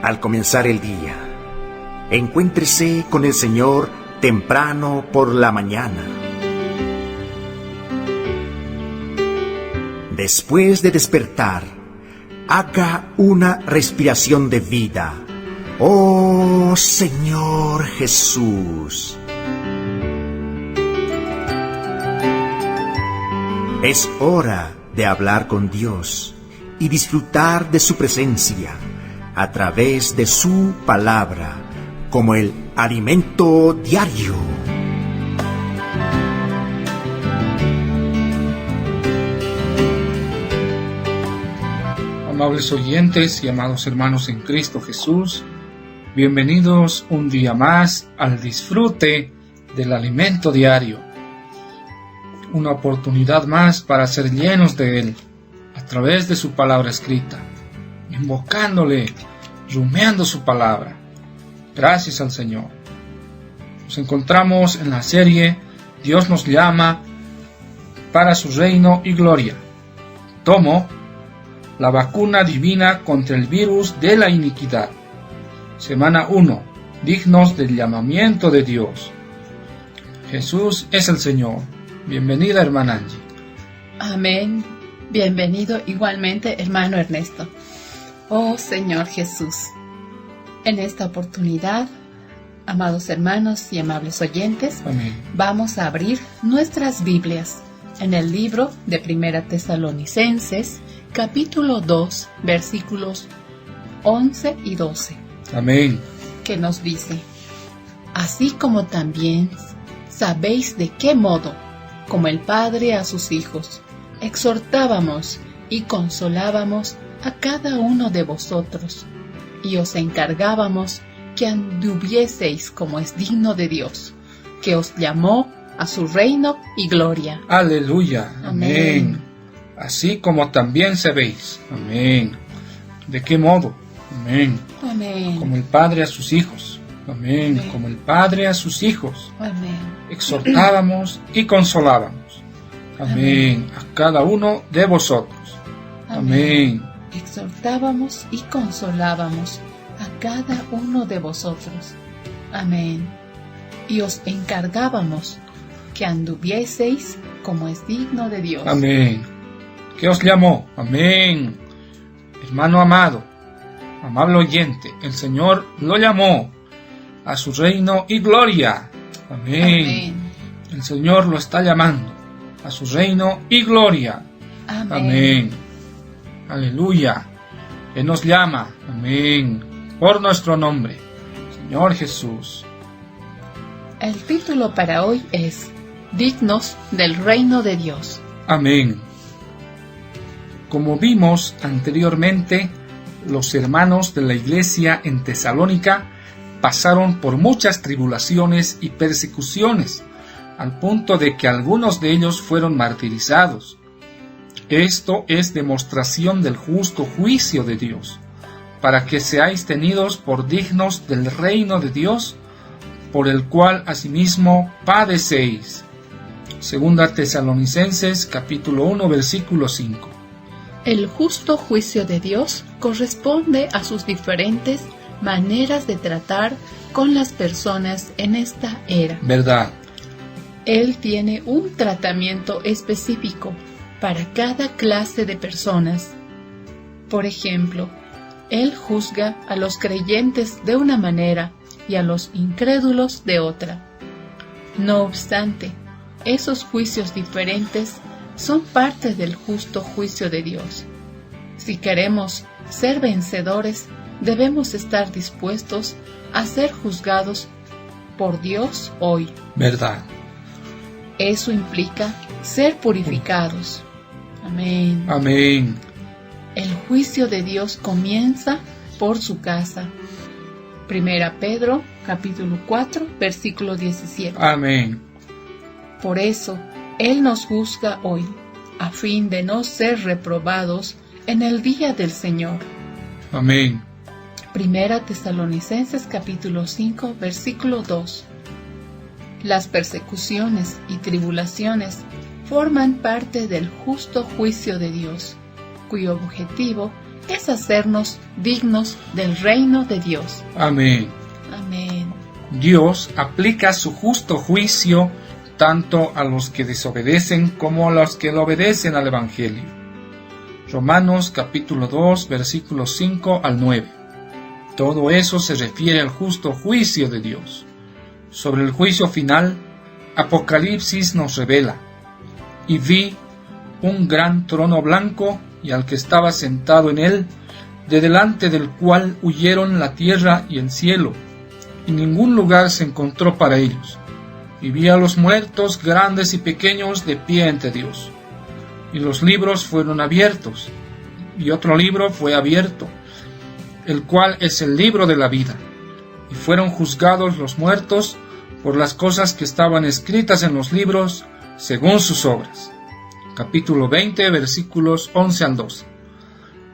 al comenzar el día. Encuéntrese con el Señor temprano por la mañana. Después de despertar, haga una respiración de vida. ¡Oh, Señor Jesús! Es hora de hablar con Dios y disfrutar de su presencia a través de su palabra como el alimento diario. Amables oyentes y amados hermanos en Cristo Jesús, bienvenidos un día más al disfrute del alimento diario. Una oportunidad más para ser llenos de Él a través de su palabra escrita, invocándole, rumiando su palabra. Gracias al Señor. Nos encontramos en la serie Dios nos llama para su reino y gloria. Tomo la vacuna divina contra el virus de la iniquidad. Semana 1. Dignos del llamamiento de Dios. Jesús es el Señor. Bienvenida, hermana Angie. Amén. Bienvenido igualmente, hermano Ernesto. Oh Señor Jesús. En esta oportunidad, amados hermanos y amables oyentes, Amén. Vamos a abrir nuestras Biblias en el libro de Primera Tesalonicenses, capítulo 2, versículos 11 y 12. Amén. Que nos dice: así como también sabéis de qué modo, como el Padre a sus hijos, exhortábamos y consolábamos a cada uno de vosotros, y os encargábamos que anduvieseis como es digno de Dios, que os llamó a su reino y gloria. Aleluya. Amén. Así como también sabéis. Amén. ¿De qué modo? Amén. Amén. Como el Padre a sus hijos. Amén. Amén. Como el Padre a sus hijos. Amén. Exhortábamos y consolábamos. Amén. A cada uno de vosotros. Amén. Exhortábamos y consolábamos a cada uno de vosotros. Amén. Y os encargábamos que anduvieseis como es digno de Dios. Amén. ¿Qué os llamó? Amén. Hermano amado, amable oyente, el Señor lo llamó a su reino y gloria. Amén. Amén. El Señor lo está llamando a su reino y gloria. Amén. Amén. Aleluya. Él nos llama. Amén. Por nuestro nombre, Señor Jesús. El título para hoy es Dignos del reino de Dios. Amén. Como vimos anteriormente, los hermanos de la iglesia en Tesalónica pasaron por muchas tribulaciones y persecuciones, al punto de que algunos de ellos fueron martirizados. Esto es demostración del justo juicio de Dios, para que seáis tenidos por dignos del reino de Dios, por el cual asimismo padecéis. Segunda Tesalonicenses capítulo 1 versículo 5. El justo juicio de Dios corresponde a sus diferentes maneras de tratar con las personas en esta era. ¿Verdad? Él tiene un tratamiento específico para cada clase de personas. Por ejemplo, Él juzga a los creyentes de una manera y a los incrédulos de otra. No obstante, esos juicios diferentes son parte del justo juicio de Dios. Si queremos ser vencedores, debemos estar dispuestos a ser juzgados por Dios hoy. ¿Verdad? Eso implica ser purificados. Amén. Amén. El juicio de Dios comienza por su casa. Primera Pedro, capítulo 4, versículo 17. Amén. Por eso, Él nos juzga hoy, a fin de no ser reprobados en el día del Señor. Amén. Primera Tesalonicenses, capítulo 5, versículo 2. Las persecuciones y tribulaciones forman parte del justo juicio de Dios, cuyo objetivo es hacernos dignos del reino de Dios. Amén. Amén. Dios aplica su justo juicio tanto a los que desobedecen como a los que le obedecen al Evangelio. Romanos capítulo 2, versículos 5 al 9. Todo eso se refiere al justo juicio de Dios. Sobre el juicio final, Apocalipsis nos revela: y vi un gran trono blanco y al que estaba sentado en él, de delante del cual huyeron la tierra y el cielo, y ningún lugar se encontró para ellos. Y vi a los muertos, grandes y pequeños, de pie ante Dios. Y los libros fueron abiertos, y otro libro fue abierto, el cual es el libro de la vida. Y fueron juzgados los muertos por las cosas que estaban escritas en los libros, según sus obras. Capítulo 20, versículos 11 al 12.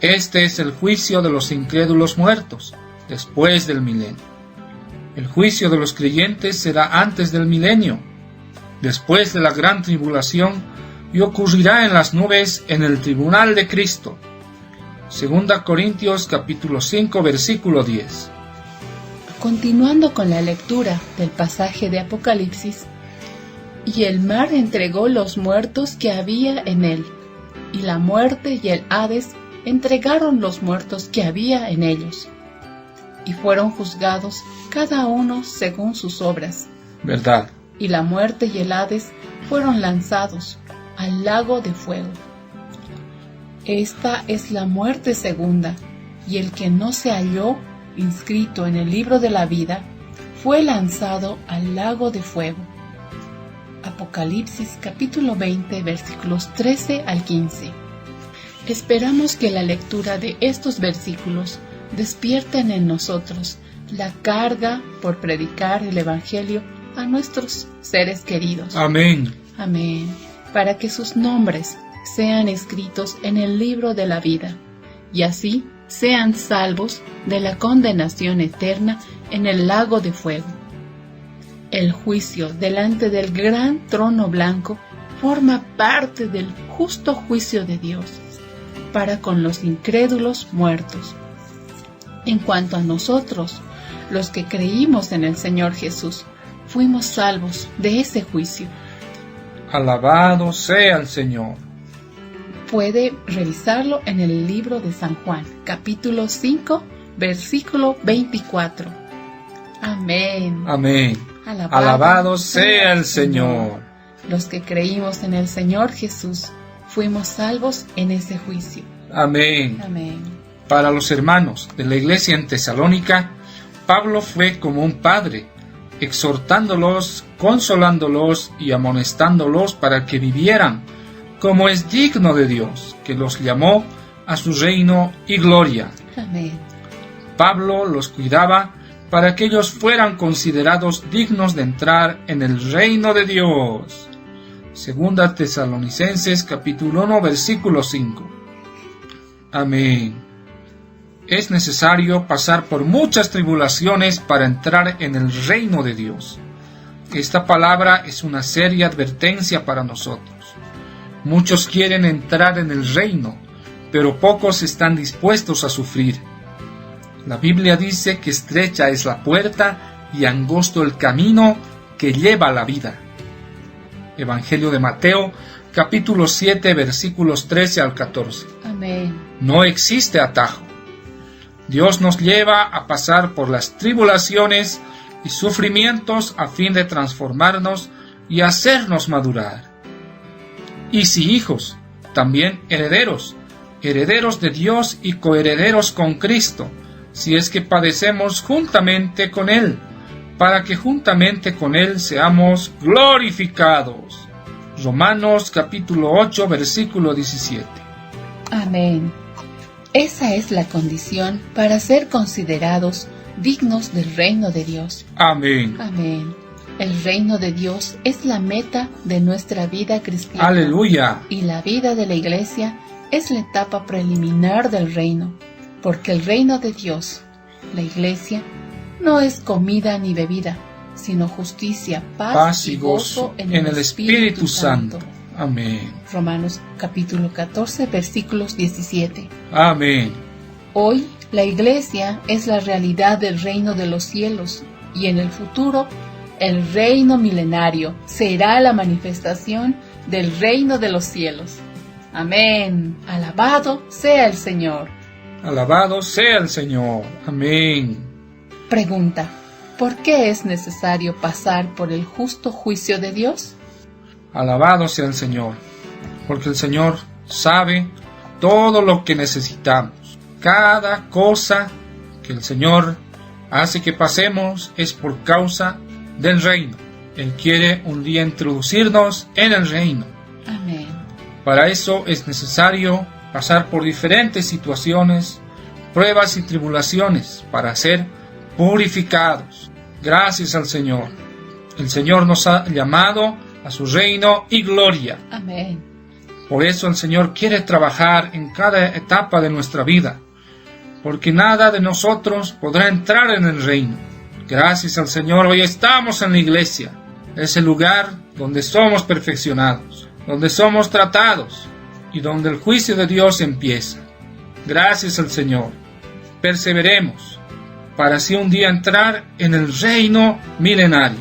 Este es el juicio de los incrédulos muertos, después del milenio. El juicio de los creyentes será antes del milenio, después de la gran tribulación, y ocurrirá en las nubes en el tribunal de Cristo. 2 Corintios capítulo 5, versículo 10. Continuando con la lectura del pasaje de Apocalipsis, y el mar entregó los muertos que había en él, y la muerte y el Hades entregaron los muertos que había en ellos, y fueron juzgados cada uno según sus obras. ¿Verdad? Y la muerte y el Hades fueron lanzados al lago de fuego. Esta es la muerte segunda, y el que no se halló inscrito en el libro de la vida fue lanzado al lago de fuego. Apocalipsis capítulo 20, versículos 13 al 15. Esperamos que la lectura de estos versículos despierten en nosotros la carga por predicar el Evangelio a nuestros seres queridos. Amén. Amén. Para que sus nombres sean escritos en el libro de la vida, y así sean salvos de la condenación eterna en el lago de fuego. El juicio delante del gran trono blanco forma parte del justo juicio de Dios para con los incrédulos muertos. En cuanto a nosotros, los que creímos en el Señor Jesús, fuimos salvos de ese juicio. Alabado sea el Señor. Puede revisarlo en el libro de San Juan, capítulo 5, versículo 24. Amén. Amén. Alabado sea el Señor. Los que creímos en el Señor Jesús, fuimos salvos en ese juicio. Amén. Amén. Para los hermanos de la iglesia en Tesalónica, Pablo fue como un padre, exhortándolos, consolándolos y amonestándolos para que vivieran como es digno de Dios, que los llamó a su reino y gloria. Amén. Pablo los cuidaba para que ellos fueran considerados dignos de entrar en el reino de Dios. 2 Tesalonicenses capítulo 1, versículo 5. Amén. Es necesario pasar por muchas tribulaciones para entrar en el reino de Dios. Esta palabra es una seria advertencia para nosotros. Muchos quieren entrar en el reino, pero pocos están dispuestos a sufrir. La Biblia dice que estrecha es la puerta y angosto el camino que lleva a la vida. Evangelio de Mateo, capítulo 7, versículos 13 al 14. Amén. No existe atajo. Dios nos lleva a pasar por las tribulaciones y sufrimientos a fin de transformarnos y hacernos madurar. Y si hijos, también herederos, herederos de Dios y coherederos con Cristo, si es que padecemos juntamente con Él, para que juntamente con Él seamos glorificados. Romanos capítulo 8, versículo 17. Amén. Esa es la condición para ser considerados dignos del reino de Dios. Amén. Amén. El reino de Dios es la meta de nuestra vida cristiana. Aleluya. Y la vida de la iglesia es la etapa preliminar del reino, porque el reino de Dios, la iglesia, no es comida ni bebida, sino justicia, paz y gozo en el Espíritu Santo. Amén. Romanos capítulo 14, versículos 17. Amén. Hoy, la Iglesia es la realidad del reino de los cielos y en el futuro, el reino milenario será la manifestación del reino de los cielos. Amén. Alabado sea el Señor. Alabado sea el Señor. Amén. Pregunta: ¿por qué es necesario pasar por el justo juicio de Dios? Alabado sea el Señor, porque el Señor sabe todo lo que necesitamos. Cada cosa que el Señor hace que pasemos es por causa del reino. Él quiere un día introducirnos en el reino. Amén. Para eso es necesario pasar por diferentes situaciones, pruebas y tribulaciones para ser purificados. Gracias al Señor. El Señor nos ha llamado a su reino y gloria. Amén. Por eso el Señor quiere trabajar en cada etapa de nuestra vida, porque nada de nosotros podrá entrar en el reino. Gracias al Señor, hoy estamos en la iglesia, ese lugar donde somos perfeccionados, donde somos tratados y donde el juicio de Dios empieza. Gracias al Señor. Perseveremos para así un día entrar en el reino milenario,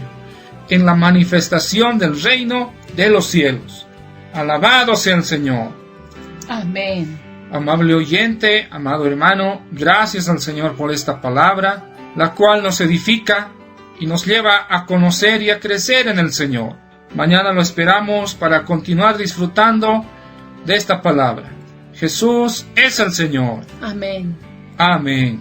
en la manifestación del reino de los cielos. Alabado sea el Señor. Amén. Amable oyente, amado hermano, gracias al Señor por esta palabra, la cual nos edifica y nos lleva a conocer y a crecer en el Señor. Mañana lo esperamos para continuar disfrutando de esta palabra. Jesús es el Señor. Amén. Amén.